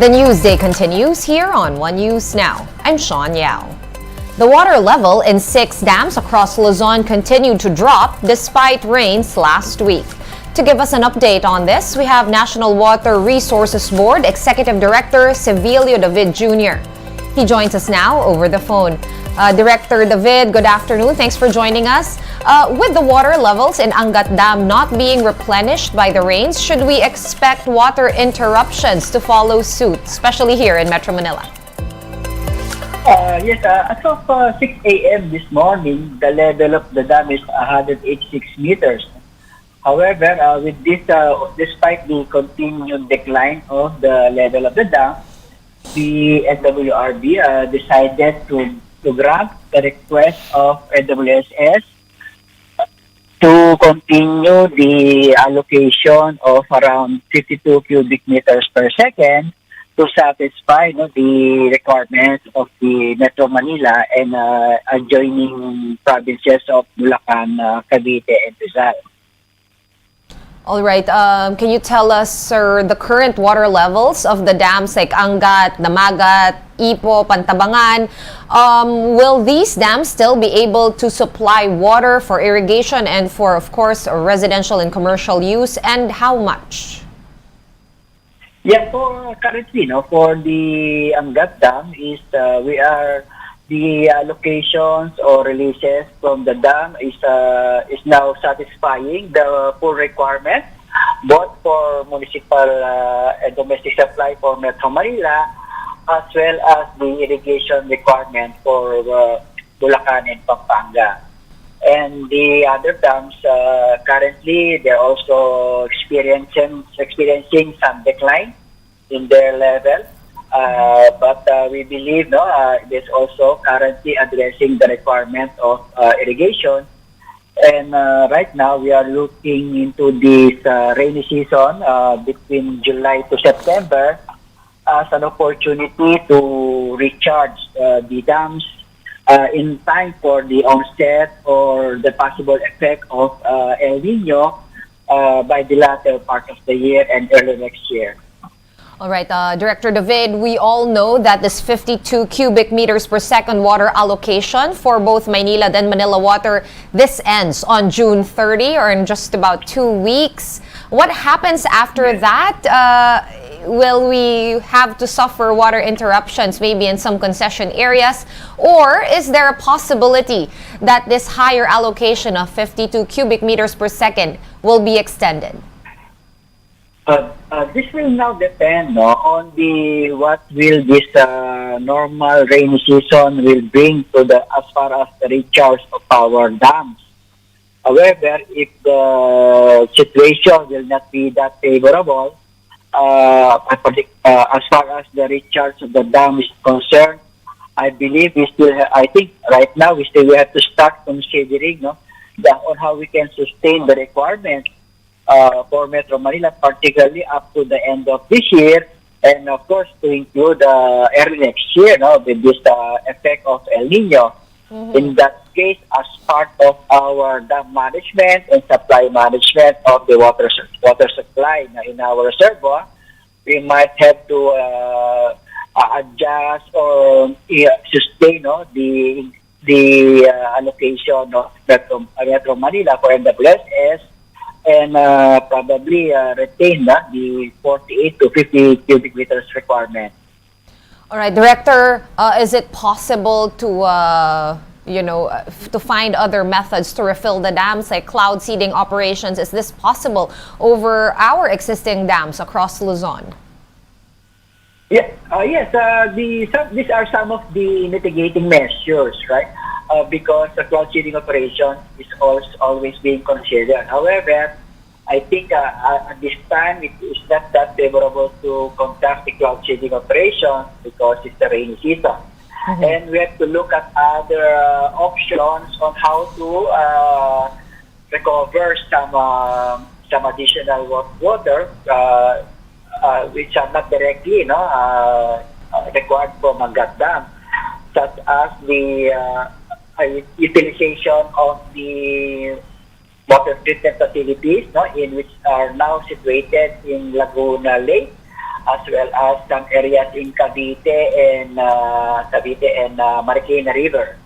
The news day continues here on One News Now. I'm Sean Yao. The water level in 6 dams across Luzon continued to drop despite rains last week. To give us an update on this, we have National Water Resources Board Executive Director Sevilla David Jr. He joins us now over the phone. Director David, good afternoon. Thanks for joining us. With the water levels in Angat Dam not being replenished by the rains, should we expect water interruptions to follow suit, especially here in Metro Manila? Yes, as of 6 a.m. this morning, the level of the dam is 186 meters. However, with this, despite the continued decline of the level of the dam, the SWRB decided to grant the request of NWSS to continue the allocation of around 52 cubic meters per second to satisfy the requirements of the Metro Manila and adjoining provinces of Bulacan, Cavite, and Rizal. All right. Can you tell us, sir, the current water levels of the dams like Angat, Damagat, Ipo, Pantabangan? Will these dams still be able to supply water for irrigation and for, of course, residential and commercial use? And how much? Yeah, for currently, for the Angat Dam the allocations or releases from the dam is now satisfying the full requirement, both for municipal and domestic supply for Metro Manila, as well as the irrigation requirement for Bulacan and Pampanga. And the other dams, currently, they're also experiencing some decline in their level. But we believe it is also currently addressing the requirement of irrigation. And right now, we are looking into this rainy season between July to September as an opportunity to recharge the dams in time for the onset or the possible effect of El Nino by the latter part of the year and early next year. All right, Director David, we all know that this 52 cubic meters per second water allocation for both Maynila and Manila Water, this ends on June 30 or in just about 2 weeks. What happens after that? Will we have to suffer water interruptions maybe in some concession areas? Or is there a possibility that this higher allocation of 52 cubic meters per second will be extended? This will now depend on what will this normal rainy season will bring to as far as the recharge of our dams. However, if the situation will not be that favorable, as far as the recharge of the dam is concerned, I believe I think right now we have to start considering on how we can sustain the requirements for Metro Manila, particularly up to the end of this year, and of course to include early next year, with this effect of El Nino. Mm-hmm. In that case, as part of our dam management and supply management of the water supply in our reservoir, we might have to adjust or sustain the allocation of Metro Manila for NWSS and probably retain the 48 to 50 cubic meters requirement. All right, Director, is it possible to to find other methods to refill the dams like cloud seeding operations? Is this possible over our existing dams across Luzon? Yes. These are some of the mitigating measures, right? Because the cloud seeding operation is always being considered. However, I think at this time it is not that favorable to conduct the cloud seeding operation because it's the rainy season. Mm-hmm. And we have to look at other options on how to recover some additional water which are not directly required from Angat Dam, such as the utilization of the water treatment facilities in which are now situated in Laguna Lake as well as some areas in Cavite and Marikina River.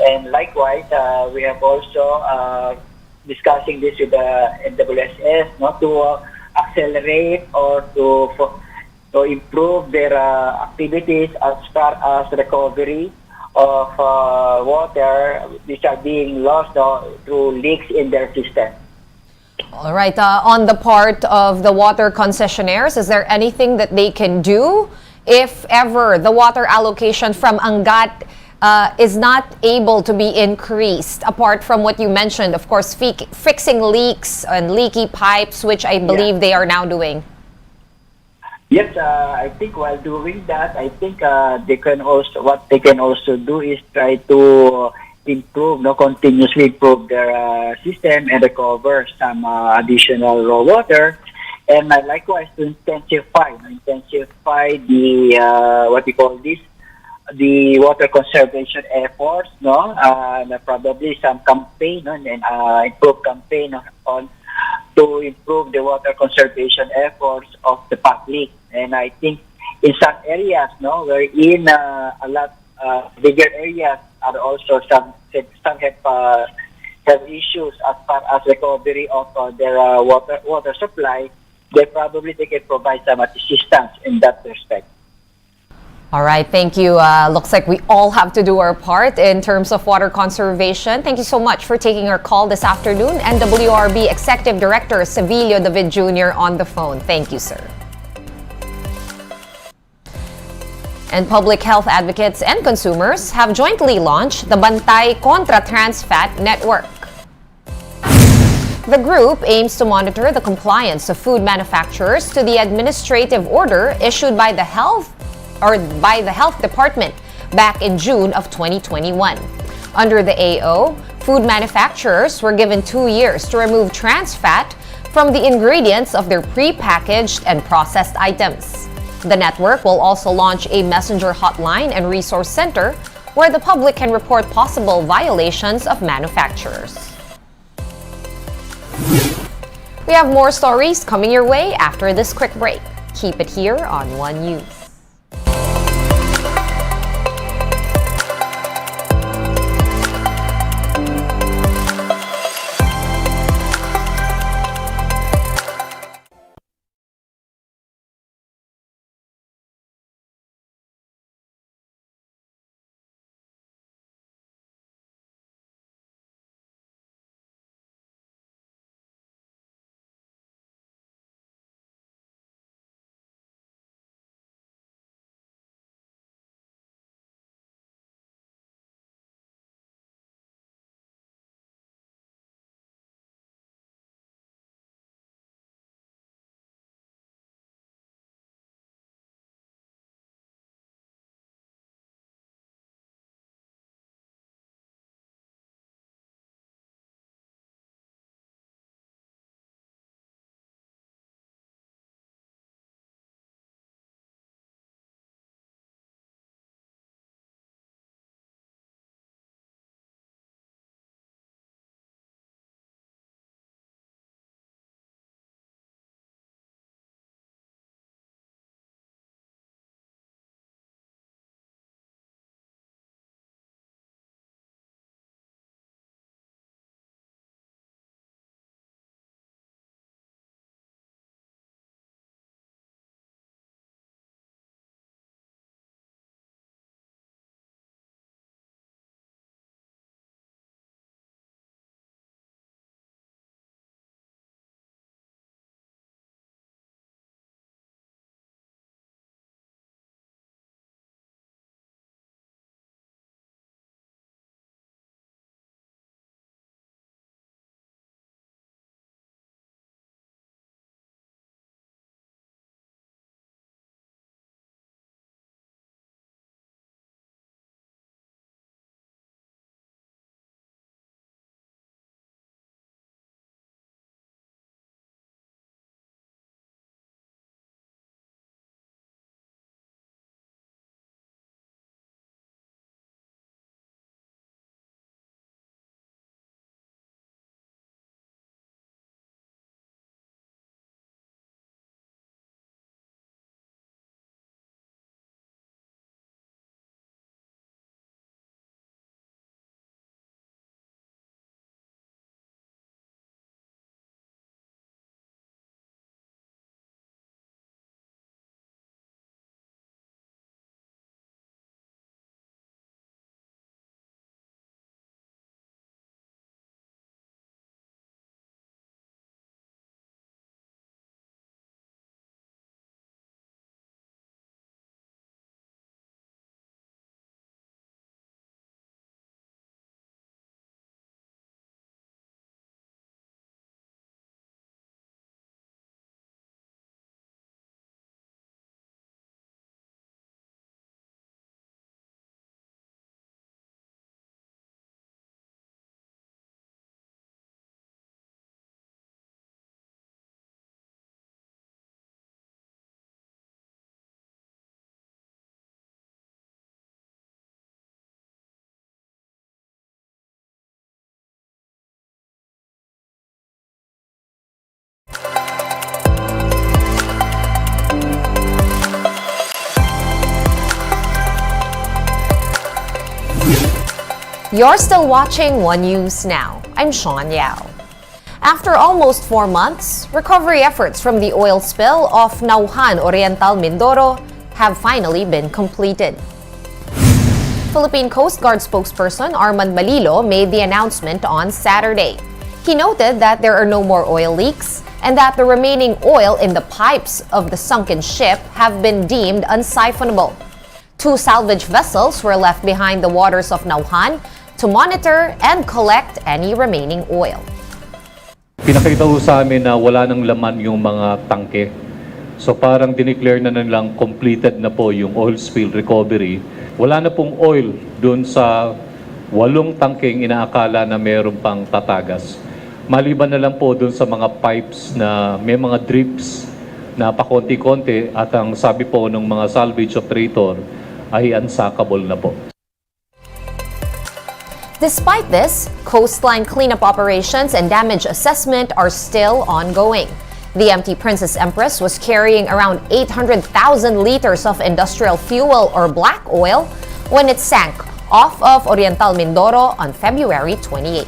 And likewise, we have also discussing this with the NWSS, to accelerate or to improve their activities as far as recovery of water which are being lost through leaks in their system. All right. On the part of the water concessionaires, is there anything that they can do if ever the water allocation from Angat is not able to be increased, apart from what you mentioned, of course, fixing leaks and leaky pipes, which I believe they are now doing? Yes, I think while doing that, I think what they can also do is try to improve, continuously improve their system and recover some additional raw water, and likewise to intensify the what we call this, the water conservation efforts, and probably some campaign, and improve campaign on to improve the water conservation efforts of the public. And I think in some areas, where in a lot bigger areas are also some have issues as far as recovery of their water supply. They can provide some assistance in that respect. All right, thank you. Looks like we all have to do our part in terms of water conservation. Thank you so much for taking our call this afternoon. NWRB Executive Director Sevilla David Jr. on the phone. Thank you, sir. And public health advocates and consumers have jointly launched the Bantay Contra Trans Fat Network. The group aims to monitor the compliance of food manufacturers to the administrative order issued by the Health Department back in June of 2021. Under the AO, food manufacturers were given 2 years to remove trans fat from the ingredients of their pre-packaged and processed items. The network will also launch a messenger hotline and resource center where the public can report possible violations of manufacturers. We have more stories coming your way after this quick break. Keep it here on One News. You're still watching One News Now. I'm Sean Yao. After almost 4 months, recovery efforts from the oil spill off Nauhan, Oriental Mindoro have finally been completed. Philippine Coast Guard spokesperson Armand Malilo made the announcement on Saturday. He noted that there are no more oil leaks and that the remaining oil in the pipes of the sunken ship have been deemed unsiphonable. 2 salvage vessels were left behind the waters of Nauhan to monitor and collect any remaining oil. Pinakita ko sa amin na wala nang laman yung mga tangke. So parang dineclare na nilang completed na po yung oil spill recovery. Wala na pong oil doon sa 8 tangkeng inaakala na meron pang tatagas. Maliban na lang po doon sa mga pipes na may mga drips na pakonti-konti at ang sabi po ng mga salvage operator ay unsackable na po. Despite this, coastline cleanup operations and damage assessment are still ongoing. The MT Princess Empress was carrying around 800,000 liters of industrial fuel or black oil when it sank off of Oriental Mindoro on February 28.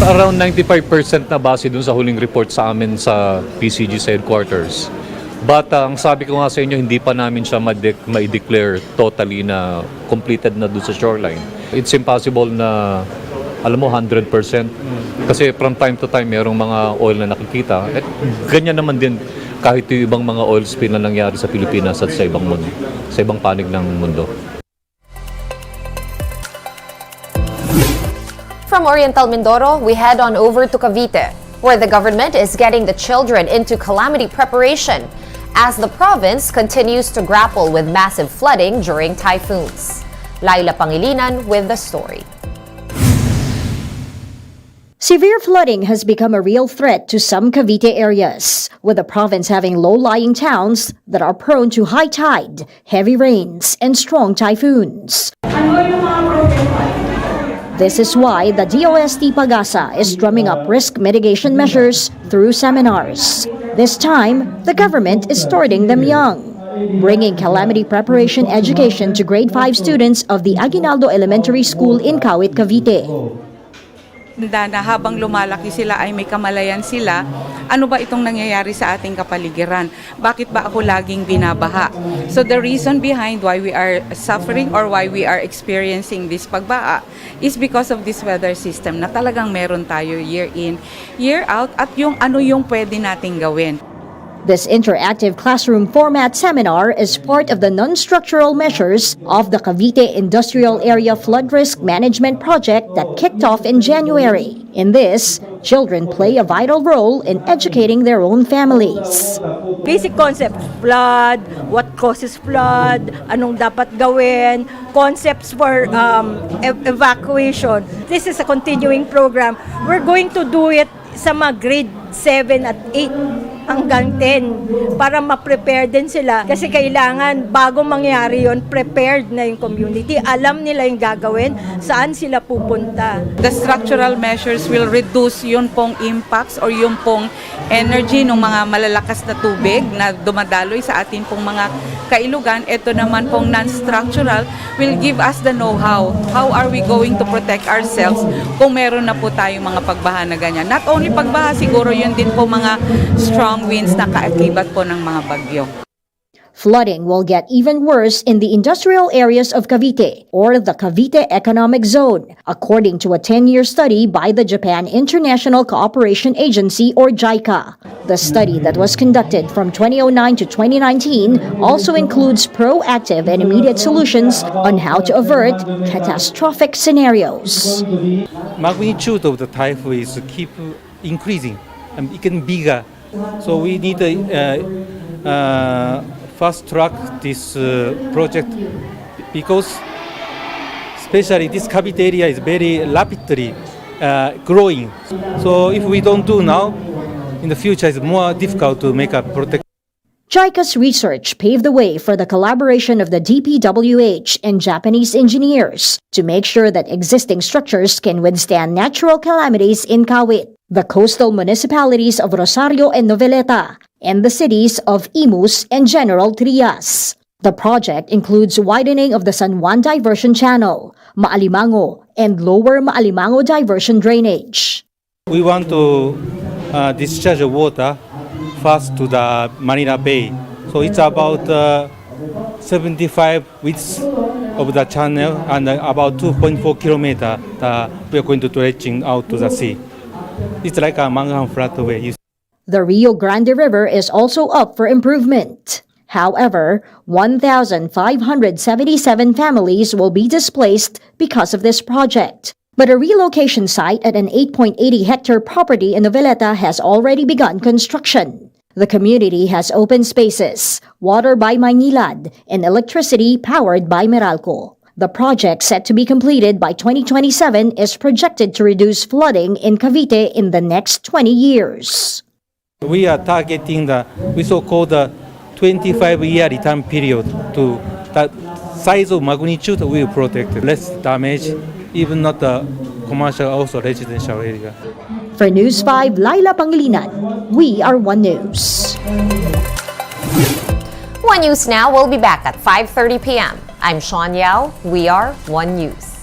Around 95% na base dun sa huling report sa amin sa PCG's headquarters. But ang sabi ko nga sa inyo, hindi pa namin siya ma-declare totally na completed na dun sa shoreline. It's impossible na, alam mo, 100%. Kasi from time to time, merong mga oil na nakikita. At ganyan naman din kahit yung ibang mga oil spill na nangyari sa Pilipinas at sa ibang mundo, sa ibang panig ng mundo. From Oriental Mindoro, we head on over to Cavite, where the government is getting the children into calamity preparation as the province continues to grapple with massive flooding during typhoons. Laila Pangilinan with the story. Severe flooding has become a real threat to some Cavite areas, with the province having low-lying towns that are prone to high tide, heavy rains, and strong typhoons. This is why the DOST Pagasa is drumming up risk mitigation measures through seminars. This time, the government is starting them young, bringing calamity preparation education to grade 5 students of the Aguinaldo Elementary School in Kawit, Cavite. Na habang lumalaki sila ay may kamalayan sila, ano ba itong nangyayari sa ating kapaligiran? Bakit ba ako laging binabaha? So the reason behind why we are suffering or why we are experiencing this pagbaha is because of this weather system na talagang meron tayo year in, year out at yung ano yung pwede nating gawin. This interactive classroom format seminar is part of the non-structural measures of the Cavite Industrial Area Flood Risk Management Project that kicked off in January. In this, children play a vital role in educating their own families. Basic concept, flood, what causes flood, anong dapat gawin, concepts for evacuation. This is a continuing program. We're going to do it sa mga grade 7 at 8 hanggang 10 para ma-prepare din sila kasi kailangan bago mangyari yon prepared na yung community, alam nila yung gagawin, saan sila pupunta. The structural measures will reduce yung pong impacts or yung pong energy ng mga malalakas na tubig na dumadaloy sa atin pong mga kailugan. Ito naman pong non-structural will give us the know-how. How are we going to protect ourselves kung meron na po tayong mga pagbaha na ganyan. Not only pagbaha, siguro yun din po mga strong winds na kaakibat po ng mga bagyo. Flooding will get even worse in the industrial areas of Cavite, or the Cavite Economic Zone, according to a 10-year study by the Japan International Cooperation Agency, or JICA. The study that was conducted from 2009 to 2019 also includes proactive and immediate solutions on how to avert catastrophic scenarios. Magnitude of the typhoon is keep increasing and becoming bigger. So we need to fast track this project because especially this Cavite area is very rapidly growing. So if we don't do now, in the future it's more difficult to make a protect. JICA's research paved the way for the collaboration of the DPWH and Japanese engineers to make sure that existing structures can withstand natural calamities in Kawit, the coastal municipalities of Rosario and Noveleta, and the cities of Imus and General Trias. The project includes widening of the San Juan Diversion Channel, Maalimango, and Lower Maalimango Diversion Drainage. We want to discharge water first to the Manila Bay. So it's about 75 widths of the channel and about 2.4 kilometer we are going to dredging out to the sea. It's like a Manhattan Flatway. The Rio Grande River is also up for improvement. However, 1,577 families will be displaced because of this project. But a relocation site at an 8.80-hectare property in Noveleta has already begun construction. The community has open spaces, water by Maynilad, and electricity powered by Meralco. The project, set to be completed by 2027, is projected to reduce flooding in Cavite in the next 20 years. We are targeting we so-called 25-year return period to that size of magnitude we will protect. Less damage, even not the commercial, also residential area. For News 5, Laila Pangilinan, we are One News. One News Now will be back at 5:30 p.m. I'm Sean Yao. We are One News.